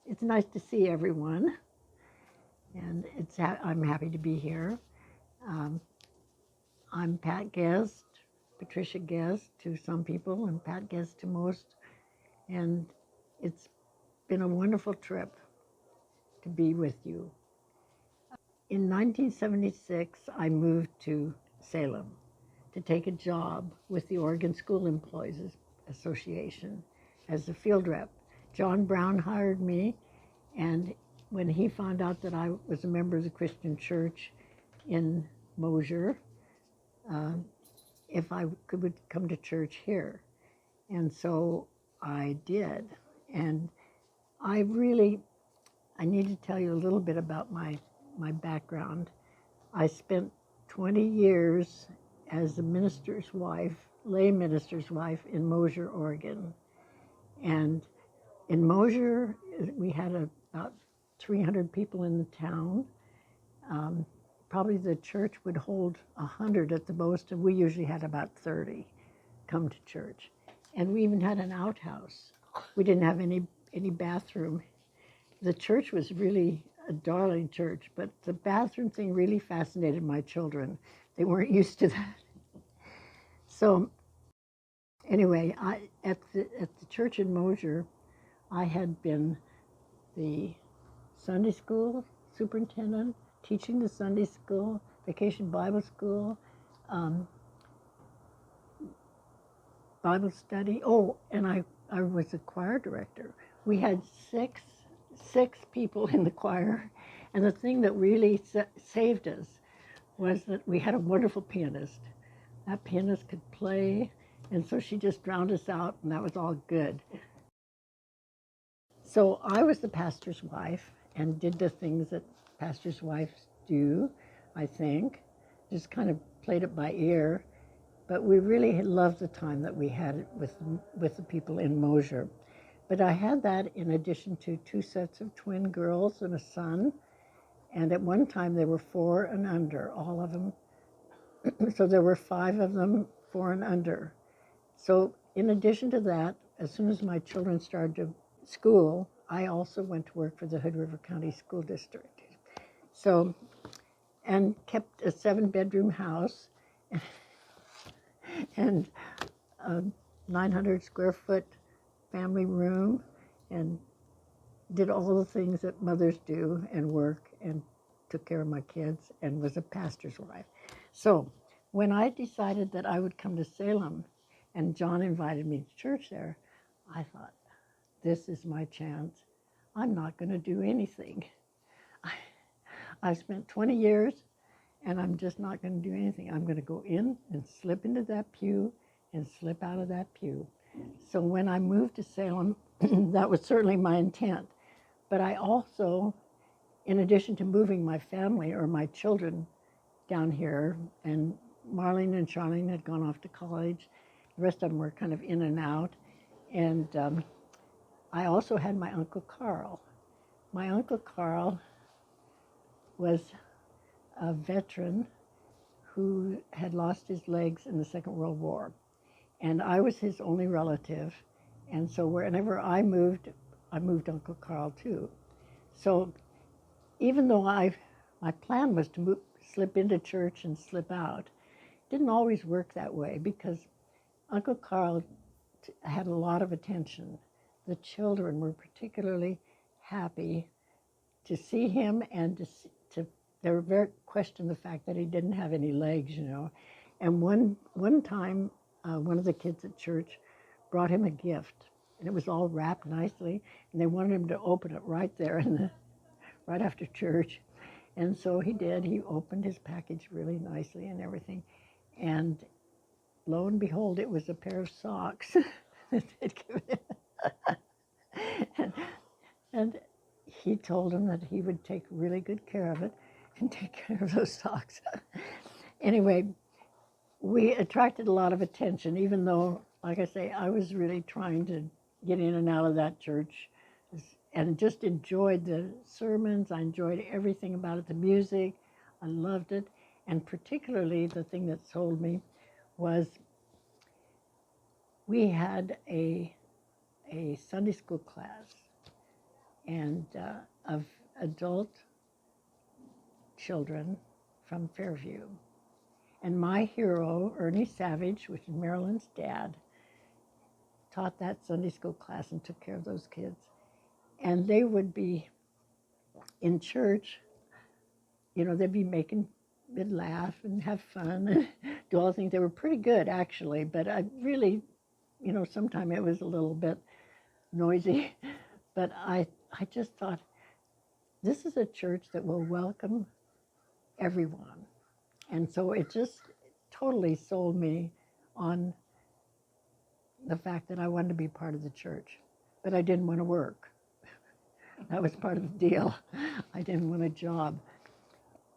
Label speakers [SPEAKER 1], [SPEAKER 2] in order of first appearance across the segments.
[SPEAKER 1] It's nice to see everyone, and I'm happy to be here. Um, I'm Pat Gest, Patricia Gest to some people, and Pat Gest to most, and it's been a wonderful trip to be with you. In 1976, I moved to Salem to take a job with the Oregon School Employees Association as a field rep. John Brown hired me, and when he found out that I was a member of the Christian Church in Mosier, uh, if I would come to church here. And so I did. And I need to tell you a little bit about my background. I spent 20 years as a minister's wife, lay minister's wife in Mosier, Oregon. And in Mosier, we had about 300 people in the town. Probably the church would hold 100 at the most, and we usually had about 30 come to church. And we even had an outhouse. We didn't have any bathroom. The church was really a darling church, but the bathroom thing really fascinated my children. They weren't used to that. So anyway, at the church in Mosier, I had been the Sunday school superintendent, teaching the Sunday school, vacation Bible school, Bible study. Oh, and I was a choir director. We had six people in the choir, and the thing that really saved us was that we had a wonderful pianist. That pianist could play, and so she just drowned us out, and that was all good. So I was the pastor's wife and did the things that pastor's wives do, I think. Just kind of played it by ear. But we really loved the time that we had with the people in Mosier. But I had that in addition to 2 sets of twin girls and a son. And at one time there were 4 and under, all of them. So there were 5 of them, 4 and under. So in addition to that, as soon as my children started to school, I also went to work for the Hood River County School District. So, and kept a 7-bedroom house and a 900 square foot family room, and did all the things that mothers do and work, and took care of my kids, and was a pastor's wife. So when I decided that I would come to Salem, and John invited me to church there, I thought, this is my chance. I'm not going to do anything. I've spent 20 years, and I'm just not going to do anything. I'm going to go in and slip into that pew and slip out of that pew. So when I moved to Salem, that was certainly my intent. But I also, in addition to moving my family or my children down here, and Marlene and Charlene had gone off to college, the rest of them were kind of in and out, and I also had my Uncle Carl. My Uncle Carl was a veteran who had lost his legs in the Second World War. And I was his only relative. And so whenever I moved Uncle Carl too. So even though my plan was to slip into church and slip out, it didn't always work that way, because Uncle Carl had a lot of attention. The children were particularly happy to see him, and they were very questioned the fact that he didn't have any legs, you know. And one time, one of the kids at church brought him a gift, and it was all wrapped nicely, and they wanted him to open it right there right after church. And so he did. He opened his package really nicely and everything, and lo and behold, it was a pair of socks that they'd given him. And he told him that he would take really good care of it and take care of those socks. Anyway, we attracted a lot of attention, even though, like I say, I was really trying to get in and out of that church, and just enjoyed the sermons. I enjoyed everything about it, the music. I loved it. And particularly the thing that sold me was we had a Sunday school class and of adult children from Fairview. And my hero, Ernie Savage, which is Marilyn's dad, taught that Sunday school class and took care of those kids. And they would be in church, you know, they'd laugh and have fun and do all the things. They were pretty good, actually, but I really, you know, sometimes it was a little bit noisy. But I just thought, this is a church that will welcome everyone. And so it just totally sold me on the fact that I wanted to be part of the church. But I didn't want to work. That was part of the deal. I didn't want a job.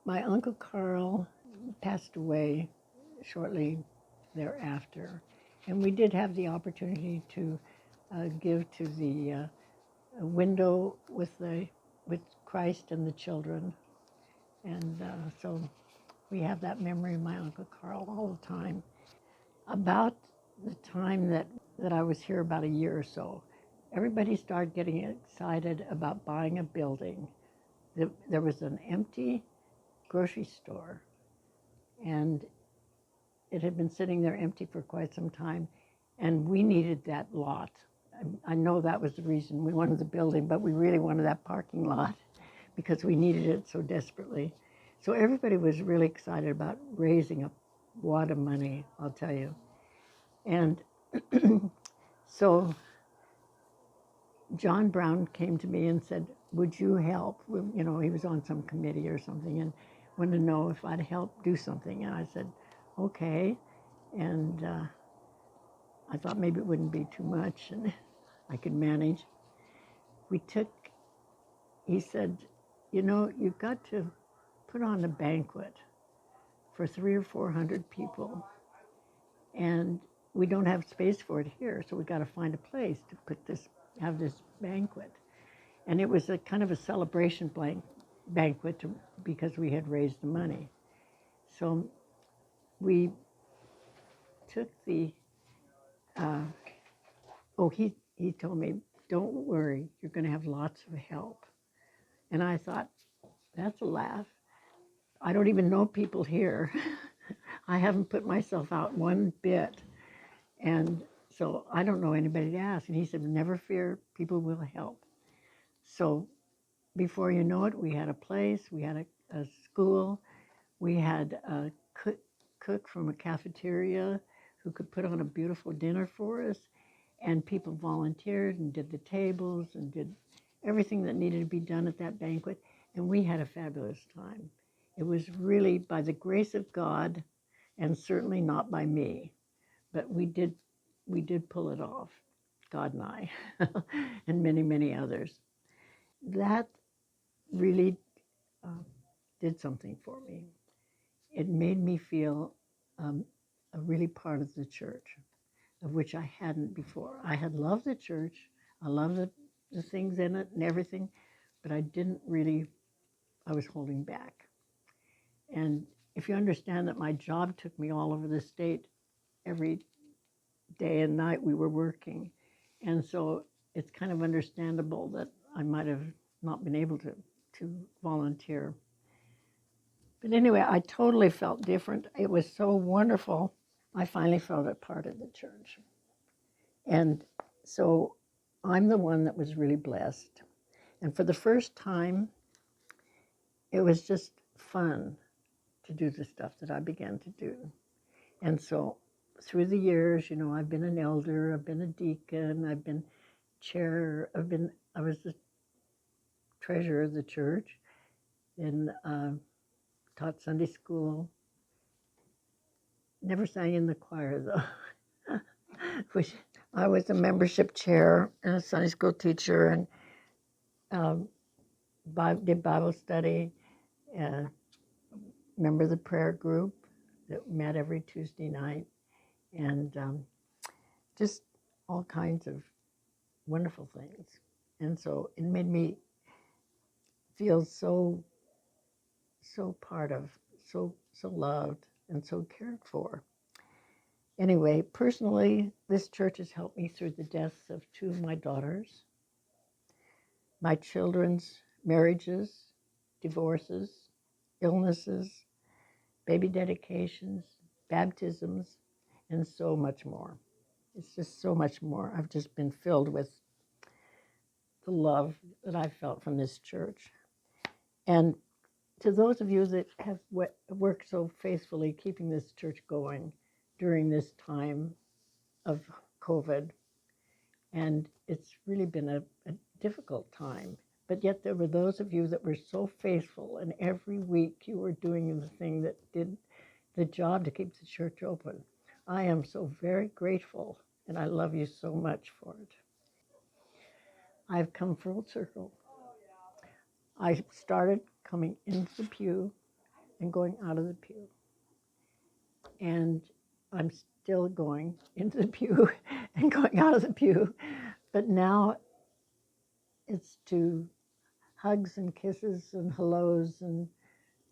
[SPEAKER 1] My Uncle Carl passed away shortly thereafter. And we did have the opportunity to give to the window with Christ and the children. And so we have that memory of my Uncle Carl all the time. About the time that I was here, about a year or so, everybody started getting excited about buying a building. There was an empty grocery store, and it had been sitting there empty for quite some time, and we needed that lot. I know that was the reason we wanted the building, but we really wanted that parking lot because we needed it so desperately. So everybody was really excited about raising a wad of money, I'll tell you. And so John Brown came to me and said, would you help? You know, he was on some committee or something and wanted to know if I'd help do something. And I said, okay. And I thought maybe it wouldn't be too much and I could manage. He said, you know, you've got to put on a banquet for 300 or 400 people. And we don't have space for it here, so we got to find a place to have this banquet. And it was a kind of a celebration banquet because we had raised the money. So we took he told me, don't worry, you're going to have lots of help. And I thought, that's a laugh. I don't even know people here. I haven't put myself out one bit. And so I don't know anybody to ask. And he said, never fear, people will help. So before you know it, we had a place, we had a school, we had a cook from a cafeteria who could put on a beautiful dinner for us. And people volunteered and did the tables and did everything that needed to be done at that banquet. And we had a fabulous time. It was really by the grace of God, and certainly not by me. But we did pull it off, God and I, and many, many others. That really did something for me. It made me feel a really part of the church, of which I hadn't before. I had loved the church. I loved the things in it and everything, but I was holding back. And if you understand that my job took me all over the state, every day and night we were working. And so it's kind of understandable that I might have not been able to volunteer. But anyway, I totally felt different. It was so wonderful. I finally felt a part of the church. And so I'm the one that was really blessed. And for the first time, it was just fun to do the stuff that I began to do. And so through the years, you know, I've been an elder, I've been a deacon, I've been chair, I was the treasurer of the church, and taught Sunday school. Never sang in the choir though. Which I was a membership chair and a Sunday school teacher, and did Bible study, member of the prayer group that met every Tuesday night, and just all kinds of wonderful things. And so it made me feel so part of, so loved and so cared for. Anyway, personally, this church has helped me through the deaths of two of my daughters. my children's marriages, divorces, illnesses, baby dedications, baptisms, and so much more. It's just so much more. I've just been filled with the love that I've felt from this church. And to those of you that have worked so faithfully keeping this church going during this time of COVID, and it's really been a difficult time, but yet there were those of you that were so faithful, and every week you were doing the thing that did the job to keep the church open. I am so very grateful, and I love you so much for it. I've come full circle. I started coming into the pew and going out of the pew. And I'm still going into the pew and going out of the pew. But now it's to hugs and kisses and hellos and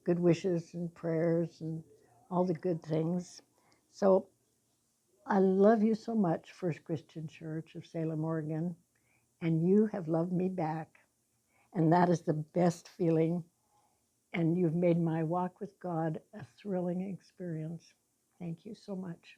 [SPEAKER 1] good wishes and prayers and all the good things. So I love you so much, First Christian Church of Salem, Oregon, and you have loved me back. And that is the best feeling. And you've made my walk with God a thrilling experience. Thank you so much.